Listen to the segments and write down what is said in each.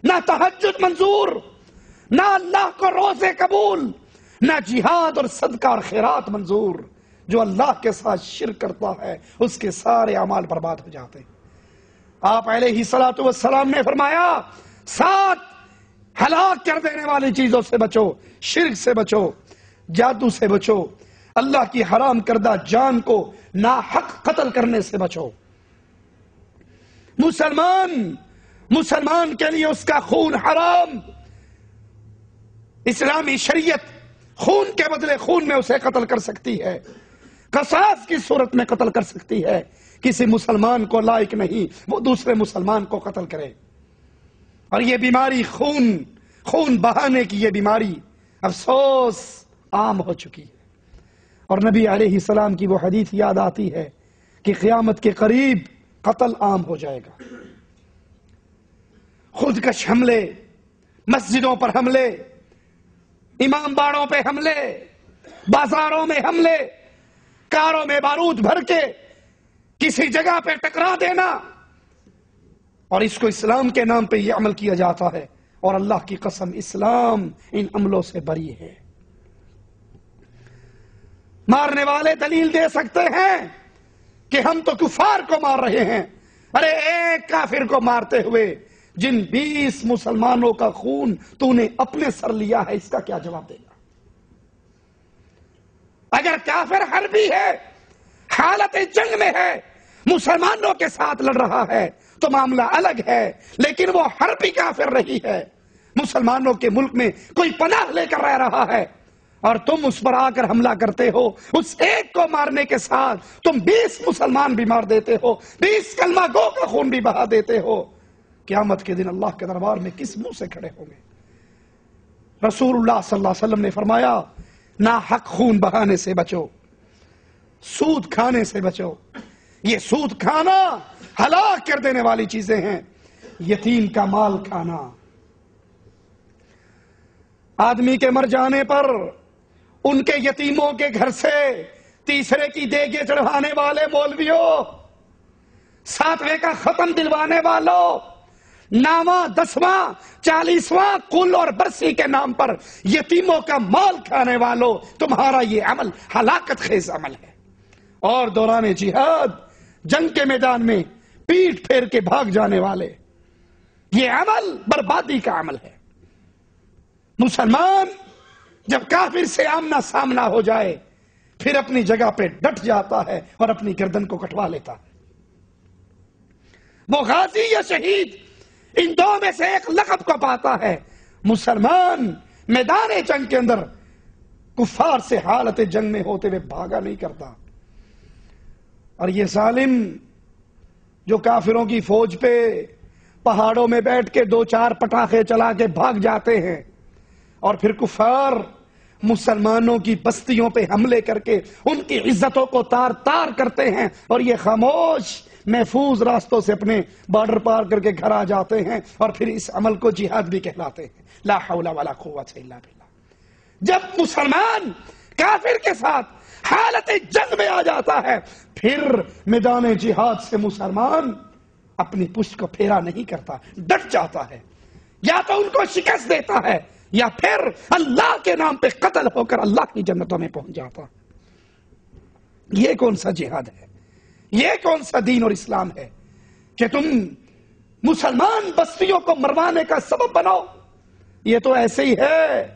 نہ تہجد منظور، نہ اللہ کو روزے قبول، نہ جہاد اور صدقہ اور خیرات منظور۔ جو اللہ کے ساتھ شرک کرتا ہے اس کے سارے اعمال برباد ہو جاتے ہیں۔ آپ علیہ الصلوۃ والسلام نے فرمایا 7 ہلاک کر دینے والی چیزوں سے بچو، شرک سے بچو، جادو سے بچو، اللہ کی حرام کردہ جان کو ناحق قتل کرنے سے بچو۔ مسلمان کے لیے اس کا خون حرام۔ اسلامی شریعت خون کے بدلے خون میں اسے قتل کر سکتی ہے، قصاص کی صورت میں قتل کر سکتی ہے۔ کسی مسلمان کو لائق نہیں وہ دوسرے مسلمان کو قتل کرے۔ اور یہ بیماری خون بہانے کی یہ بیماری افسوس عام ہو چکی ہے۔ اور نبی علیہ السلام کی وہ حدیث یاد آتی ہے کہ قیامت کے قریب قتل عام ہو جائے گا۔ خودکش حملے، مسجدوں پر حملے، امام باڑوں پہ حملے، بازاروں میں حملے، کاروں میں بارود بھر کے کسی جگہ پہ ٹکرا دینا، اور اس کو اسلام کے نام پہ یہ عمل کیا جاتا ہے۔ اور اللہ کی قسم اسلام ان عملوں سے بری ہے۔ مارنے والے دلیل دے سکتے ہیں کہ ہم تو کفار کو مار رہے ہیں۔ ارے ایک کافر کو مارتے ہوئے جن 20 مسلمانوں کا خون تو نے اپنے سر لیا ہے، اس کا کیا جواب دے گا؟ اگر کافر حربی ہے، حالت جنگ میں ہے، مسلمانوں کے ساتھ لڑ رہا ہے تو معاملہ الگ ہے، لیکن وہ حربی کافر رہی ہے، مسلمانوں کے ملک میں کوئی پناہ لے کر رہ رہا ہے، اور تم اس پر آ کر حملہ کرتے ہو۔ اس ایک کو مارنے کے ساتھ تم 20 مسلمان بھی مار دیتے ہو، 20 کلمہ گو کا خون بھی بہا دیتے ہو۔ قیامت کے دن اللہ کے دربار میں کس منہ سے کھڑے ہوں گے؟ رسول اللہ صلی اللہ علیہ وسلم نے فرمایا ناحق خون بہانے سے بچو، سود کھانے سے بچو۔ یہ سود کھانا ہلاک کر دینے والی چیزیں ہیں۔ یتیم کا مال کھانا، آدمی کے مر جانے پر ان کے یتیموں کے گھر سے تیسرے کی دیگیں چڑھوانے والے مولویوں، 7ویں کا ختم دلوانے والوں، 9واں 10واں 40واں کل اور برسی کے نام پر یتیموں کا مال کھانے والوں، تمہارا یہ عمل ہلاکت خیز عمل ہے۔ اور دوران جہاد جنگ کے میدان میں پیٹ پھیر کے بھاگ جانے والے، یہ عمل بربادی کا عمل ہے۔ مسلمان جب کافر سے آمنا سامنا ہو جائے پھر اپنی جگہ پہ ڈٹ جاتا ہے اور اپنی گردن کو کٹوا لیتا ہے۔ وہ غازی یا شہید ان دو میں سے ایک لقب کو پاتا ہے۔ مسلمان میدان جنگ کے اندر کفار سے حالت جنگ میں ہوتے ہوئے بھاگا نہیں کرتا۔ اور یہ ظالم جو کافروں کی فوج پہ پہاڑوں میں بیٹھ کے 2-4 پٹاخے چلا کے بھاگ جاتے ہیں، اور پھر کفار مسلمانوں کی بستیوں پہ حملے کر کے ان کی عزتوں کو تار تار کرتے ہیں، اور یہ خاموش محفوظ راستوں سے اپنے بارڈر پار کر کے گھر آ جاتے ہیں، اور پھر اس عمل کو جہاد بھی کہلاتے ہیں۔ لا حول ولا قوت الا باللہ۔ جب مسلمان کافر کے ساتھ حالت جنگ میں آ جاتا ہے پھر میدان جہاد سے مسلمان اپنی پشت کو پھیرا نہیں کرتا، ڈٹ جاتا ہے، یا تو ان کو شکست دیتا ہے یا پھر اللہ کے نام پہ قتل ہو کر اللہ کی جنتوں میں پہنچ جاتا۔ یہ کون سا جہاد ہے؟ یہ کون سا دین اور اسلام ہے کہ تم مسلمان بستیوں کو مروانے کا سبب بناؤ؟ یہ تو ایسے ہی ہے،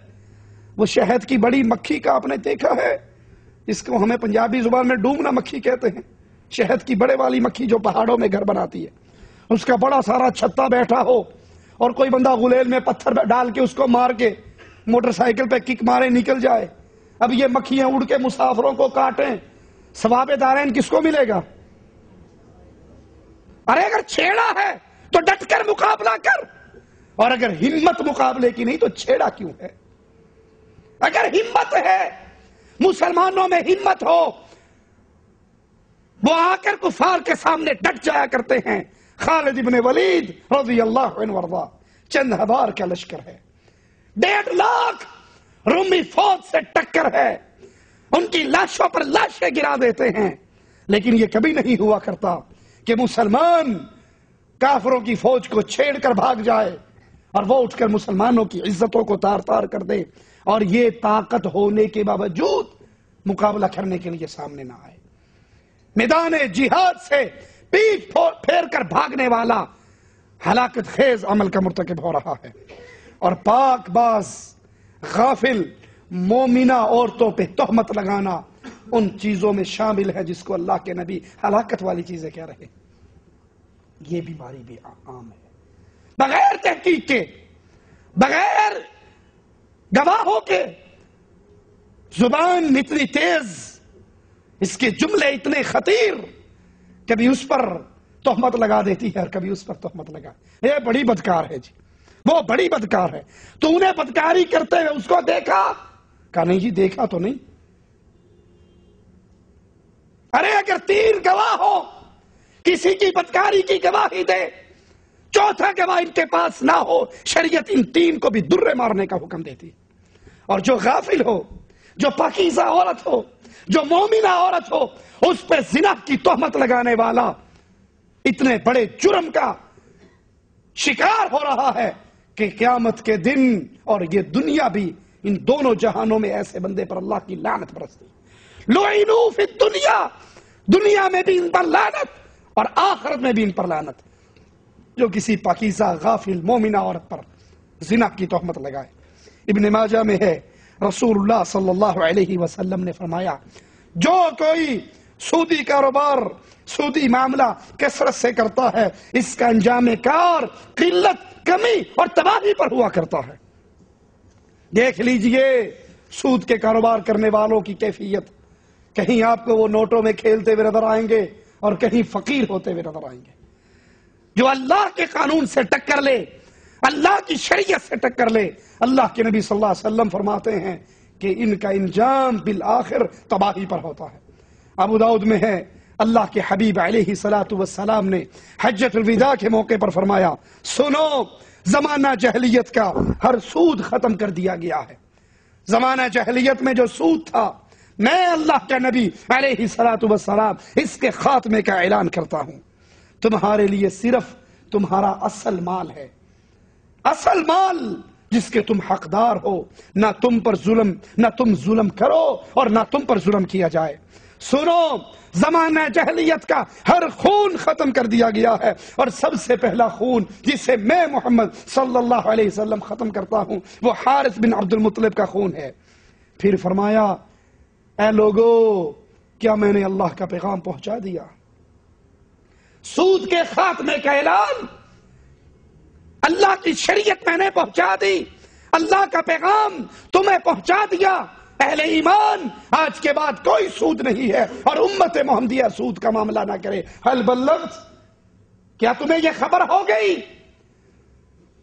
وہ شہد کی بڑی مکھی کا آپ نے دیکھا ہے، اس کو ہمیں پنجابی زبان میں ڈومنا مکھی کہتے ہیں۔ شہد کی بڑے والی مکھی جو پہاڑوں میں گھر بناتی ہے، اس کا بڑا سارا چھتا بیٹھا ہو اور کوئی بندہ غلیل میں پتھر ڈال کے اس کو مار کے موٹر سائیکل پہ کک مارے نکل جائے۔ اب یہ مکھیاں اڑ کے مسافروں کو کاٹیں، ثواب دارین کس کو ملے گا؟ ارے اگر چھیڑا ہے تو ڈٹ کر مقابلہ کر، اور اگر ہمت مقابلے کی نہیں تو چھیڑا کیوں ہے؟ اگر ہمت ہے، مسلمانوں میں ہمت ہو، وہ آ کر کفار کے سامنے ڈٹ جایا کرتے ہیں۔ خالد ابن ولید رضی اللہ عنہ وارضا، چند ہزار کا لشکر ہے، 1.5 لاکھ رومی فوج سے ٹکر ہے، ان کی لاشوں پر لاشیں گرا دیتے ہیں، لیکن یہ کبھی نہیں ہوا کرتا کہ مسلمان کافروں کی فوج کو چھیڑ کر بھاگ جائے اور وہ اٹھ کر مسلمانوں کی عزتوں کو تار تار کر دے، اور یہ طاقت ہونے کے باوجود مقابلہ کرنے کے لیے سامنے نہ آئے۔ میدان جہاد سے پیٹھ پھیر کر بھاگنے والا ہلاکت خیز عمل کا مرتکب ہو رہا ہے، اور پاک باز غافل مومنہ عورتوں پہ تہمت لگانا ان چیزوں میں شامل ہے جس کو اللہ کے نبی ہلاکت والی چیزیں کہہ رہے ہیں۔ یہ بیماری بھی عام ہے، بغیر تحقیق کے، بغیر گواہوں کے، زبان اتنی تیز، اس کے جملے اتنے خطیر، کبھی اس پر تہمت لگا دیتی ہے اور کبھی اس پر تہمت لگا، یہ بڑی بدکار ہے جی، وہ بڑی بدکار ہے۔ تو انہیں بدکاری کرتے ہوئے اس کو دیکھا؟ کہا نہیں جی دیکھا تو نہیں۔ ارے اگر 3 گواہ ہو، کسی کی بدکاری کی گواہی دے، چوتھا گواہ ان کے پاس نہ ہو، شریعت ان 3 کو بھی درے مارنے کا حکم دیتی۔ اور جو غافل ہو، جو پاکیزہ عورت ہو، جو مومنہ عورت ہو، اس پہ زنا کی تہمت لگانے والا اتنے بڑے جرم کا شکار ہو رہا ہے کہ قیامت کے دن اور یہ دنیا بھی، ان دونوں جہانوں میں ایسے بندے پر اللہ کی لعنت برستی۔ لعنوا فی الدنیا، دنیا میں بھی ان پر لعنت اور آخرت میں بھی ان پر لعنت، جو کسی پاکیزہ غافل مومنہ عورت پر زنا کی تہمت لگائے۔ ابن ماجہ میں ہے، رسول اللہ صلی اللہ علیہ وسلم نے فرمایا، جو کوئی سودی کاروبار، سودی معاملہ کثرت سے کرتا ہے، اس کا انجام کار قلت، کمی اور تباہی پر ہوا کرتا ہے۔ دیکھ لیجئے سود کے کاروبار کرنے والوں کی کیفیت، کہیں آپ کو وہ نوٹوں میں کھیلتے ہوئے نظر آئیں گے اور کہیں فقیر ہوتے ہوئے نظر آئیں گے۔ جو اللہ کے قانون سے ٹکر لے، اللہ کی شریعت سے ٹکر لے، اللہ کے نبی صلی اللہ علیہ وسلم فرماتے ہیں کہ ان کا انجام بالآخر تباہی پر ہوتا ہے۔ ابو داؤد میں ہے، اللہ کے حبیب علیہ الصلوۃ والسلام نے حجۃ الوداع کے موقع پر فرمایا، سنو زمانہ جاہلیت کا ہر سود ختم کر دیا گیا ہے۔ زمانہ جاہلیت میں جو سود تھا، میں اللہ کا نبی علیہ الصلوۃ والسلام اس کے خاتمے کا اعلان کرتا ہوں۔ تمہارے لیے صرف تمہارا اصل مال ہے، اصل مال جس کے تم حقدار ہو، نہ تم پر ظلم، نہ تم ظلم کرو اور نہ تم پر ظلم کیا جائے۔ سنو زمانہ جاہلیت کا ہر خون ختم کر دیا گیا ہے، اور سب سے پہلا خون جسے میں محمد صلی اللہ علیہ وسلم ختم کرتا ہوں وہ حارث بن عبد المطلب کا خون ہے۔ پھر فرمایا، اے لوگو کیا میں نے اللہ کا پیغام پہنچا دیا؟ سود کے خاتمے کا اعلان، اللہ کی شریعت میں نے پہنچا دی، اللہ کا پیغام تمہیں پہنچا دیا۔ اہل ایمان، آج کے بعد کوئی سود نہیں ہے، اور امت محمدیہ سود کا معاملہ نہ کرے۔ حل بلغت، کیا تمہیں یہ خبر ہو گئی؟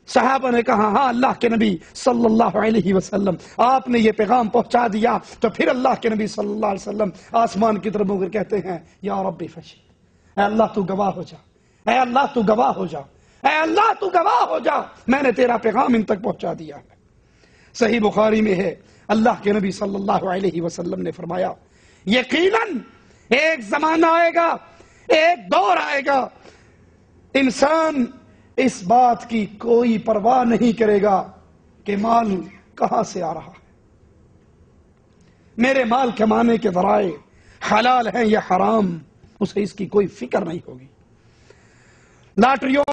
صحابہ نے کہا ہاں اللہ کے نبی صلی اللہ علیہ وسلم، آپ نے یہ پیغام پہنچا دیا۔ تو پھر اللہ کے نبی صلی اللہ علیہ وسلم آسمان کی طرف مڑ کر کہتے ہیں، یا رب فشہد، اے اللہ تو گواہ ہو جا، اے اللہ تو گواہ ہو جا، اے اللہ تو گواہ ہو جا، میں نے تیرا پیغام ان تک پہنچا دیا ہے۔ صحیح بخاری میں ہے، اللہ کے نبی صلی اللہ علیہ وسلم نے فرمایا، یقیناً ایک زمانہ آئے گا، ایک دور آئے گا، انسان اس بات کی کوئی پرواہ نہیں کرے گا کہ مال کہاں سے آ رہا ہے، میرے مال کمانے کے ذرائع حلال ہیں یا حرام، اسے اس کی کوئی فکر نہیں ہوگی۔ لاٹریوں